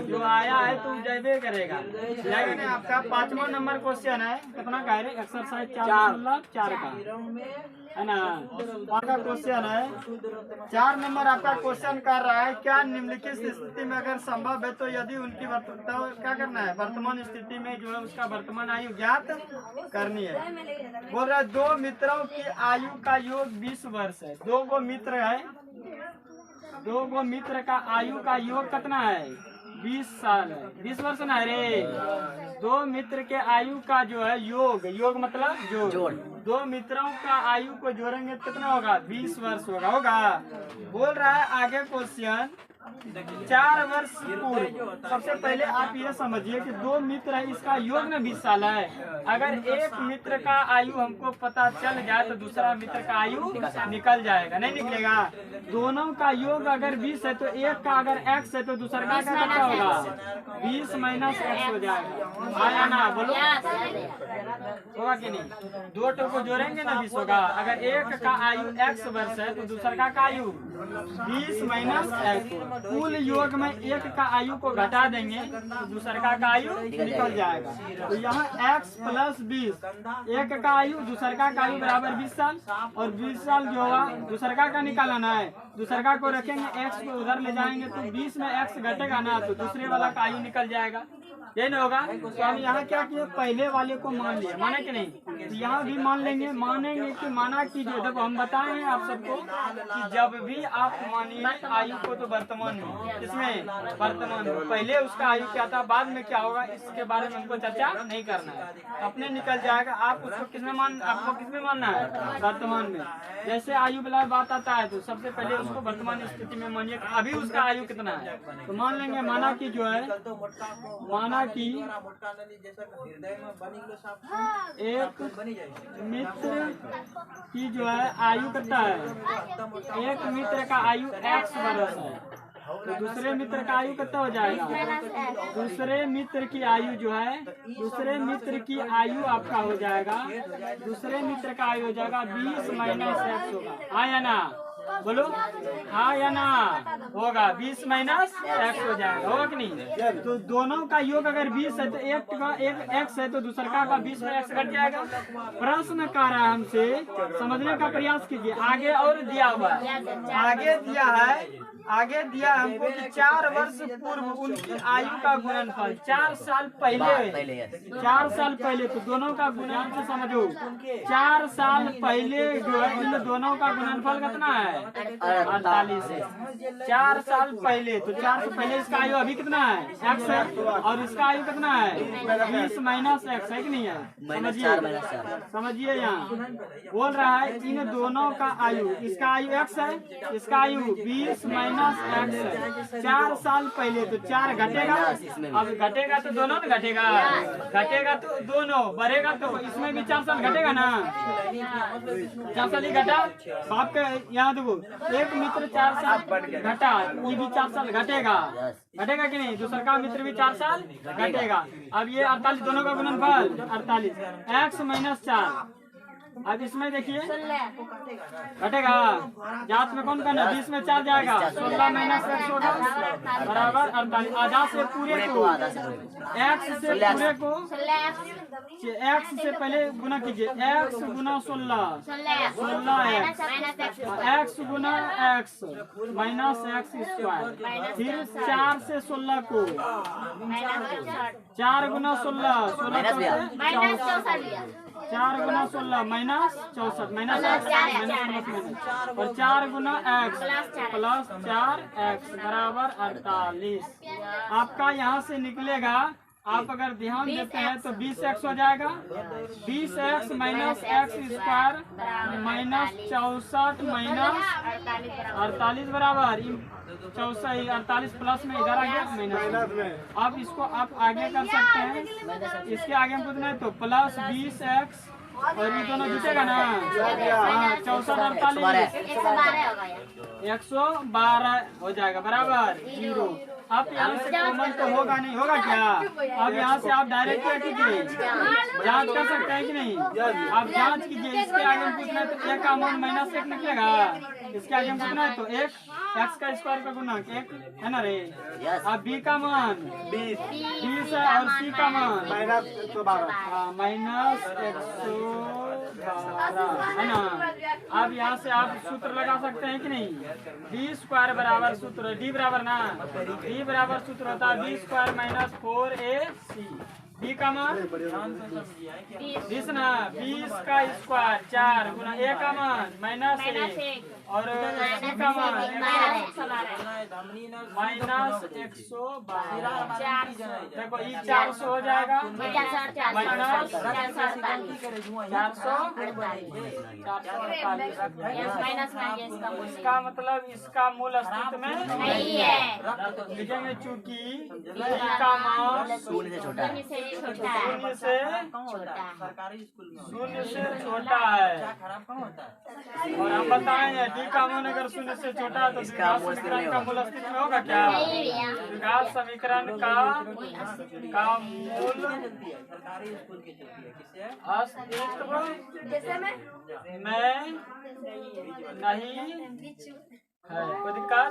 जो आया है तो जैबे करेगा। लेकिन आपका 5वां नंबर क्वेश्चन है, कितना का है एक्सरसाइज 4 का है ना। आपका क्वेश्चन है 4 नंबर आपका क्वेश्चन कर रहा है, क्या निम्नलिखित स्थिति में अगर संभव है तो यदि उनकी तो क्या करना है, वर्तमान स्थिति में जो है उसका वर्तमान आयु ज्ञात करनी है। बोल रहा है 2 मित्रों की आयु का योग 20 वर्ष है। 2 गो मित्र है, 2 गो मित्र का आयु का योग कितना है, 20 साल है, 20 वर्ष ना रे। 2 मित्र के आयु का जो है योग मतलब जोड़ 2 मित्रों का आयु को जोड़ेंगे कितना होगा, 20 वर्ष होगा। बोल रहा है आगे क्वेश्चन 4 वर्ष पूर्व। सबसे पहले आप ये समझिए कि 2 मित्र है, इसका योग में 20 साल है। अगर एक मित्र का आयु हमको पता चल जाए तो दूसरा मित्र का आयु निकल जाएगा, नहीं निकलेगा। दोनों का योग अगर 20 है तो एक का अगर x है तो दूसरा का कितना होगा, 20 माइनस x हो जाएगा। आया ना, बोलो होगा कि नहीं। 2 टो को जोड़ेंगे ना 20 होगा। अगर एक का आयु x वर्ष है तो दूसरा का आयु 20 माइनस x। कुल योग में एक का आयु को घटा देंगे तो दूसरा का आयु निकल जाएगा। तो यहाँ x प्लस 20, एक का आयु दूसरा का आयु बराबर 20 साल, और 20 साल जो हुआ दूसरा का निकालना है। दूसरा को रखेंगे, x को उधर ले जाएंगे तो 20 में x घटेगा ना, तो दूसरे वाला का आयु निकल जाएगा, ये नहीं होगा। तो हम यहाँ क्या किए, पहले वाले को मान लिया, माने कि नहीं। तो यहाँ भी मान लेंगे, मानेंगे कि माना कि जो जब हम बताए हैं आप सबको कि जब भी आप मानिए आयु को तो वर्तमान में, इसमें वर्तमान में पहले उसका आयु क्या था, बाद में क्या होगा, इसके बारे में हमको चर्चा नहीं करना है, अपने निकल जाएगा। आप उसको आपको किसमें मानना है, वर्तमान में। जैसे आयु वाला बात आता है तो सबसे पहले उसको वर्तमान स्थिति में मानिए अभी उसका आयु कितना है। तो मान लेंगे माना कि जो है, माना कि एक मित्र की जो है आयु कितना है, एक मित्र का आयु x वर्ष है, तो दूसरे मित्र का आयु कितना हो जाएगा, दूसरे मित्र की आयु जो है, दूसरे मित्र की आयु आपका हो जाएगा, दूसरे मित्र का आयु हो जाएगा 20 माइनस x होगा। हाँ या ना, बोलो हाँ या ना, होगा 20 माइनस x हो जाएगा, होगा कि नहीं। तो दोनों का योग अगर 20 है तो एक का एक x है तो दूसरा का 20 में x घट जाएगा। प्रश्न कर रहा है हमसे, समझने का प्रयास कीजिए। आगे और दिया हुआ है, आगे दिया है, आगे दिया हमको कि 4 वर्ष पूर्व उनकी आयु का गुणनफल 4 साल पहले, 4 साल पहले, तो दोनों का गुणन से समझो 4 साल पहले जो है इन दोनों का गुणनफल कितना है, 48 है। 4 साल पहले, तो 4 साल पहले इसका आयु अभी कितना है, x है, और इसका आयु कितना है 20 माइनस x है कि नहीं है। समझिए यहाँ बोल रहा है इन दोनों का आयु, इसका आयु x है, इसका आयु 20 माइनस x है। 4 साल पहले, तो 4 घटेगा, अब घटेगा तो दोनों तो घटेगा, घटेगा तो दोनों, बढ़ेगा तो इसमें भी 4 साल घटेगा ना, 4 साल ही घटा। आपके यहाँ देखो एक मित्र 4 साल घटा, ये भी 4 साल घटेगा, घटेगा कि नहीं, दूसरा का मित्र भी 4 साल घटेगा। अब ये 48 दोनों का गुणनफल 48 x माइनस 4। अब इसमें देखिए घटेगा, जात में कौन करना, 20 में 4 जाएगा, 16 माइनस x होगा बराबर 48। आधा से पूरे को, x से पूरे को, x से पहले गुना कीजिए, x गुना 16 x गुना x माइनस x स्क्वायर, फिर 4 से 16 को 4 गुना 16 4 गुना 16 माइनस 64 माइनस x और 4 गुना x प्लस 4x बराबर 48। आपका यहाँ से निकलेगा, आप अगर ध्यान देते हैं तो 20x हो जाएगा, 20x minus x square minus 64 minus 48 बराबर 64, 48 प्लस में इधर आ गया माइनस में। अब इसको आप आगे कर सकते हैं, इसके आगे हम पूछना है तो प्लस 20x और ये दोनों जुटेगा ना, 64 48 112 हो जाएगा बराबर 0। आप यहाँ से कॉमन तो होगा नहीं, होगा क्या? अब यहाँ से आप डायरेक्ट क्या कीजिए, जांच कर सकते हैं कि नहीं? आप जांच कीजिए, इसके आगे में पूछना है तो एक का मान माइनस एक निकलेगा, इसके आगे में पूछना है तो एक एक्स का स्क्वायर का गुणक एक है ना रे। अब बी का मान 20 है और सी का मान माइनस 112 है ना। अब यहाँ से आप सूत्र लगा सकते हैं कि नहीं? बी स्क्वायर बराबर सूत्र डी बराबर ना, डी बराबर सूत्र होता है B square minus 4ac। B का मान 20 ना, 20 का स्क्वायर 4 गुना ए का मान माइनस 1 और सी का मान माइनस 112। देखो ये 400 हो जाएगा माइनस 448। इसका मतलब इसका मूल अस्तित्व में नहीं है, लिखेंगे चूंकि का मान शून्य से छोटा है। और हम बताएंगे डी का मान अगर शून्य से छोटा है तो विकास समीकरण का मूल अस्तित्व में होगा क्या? विकास समीकरण का मूल अस्तित्व में नहीं है। कोई दिक्कत?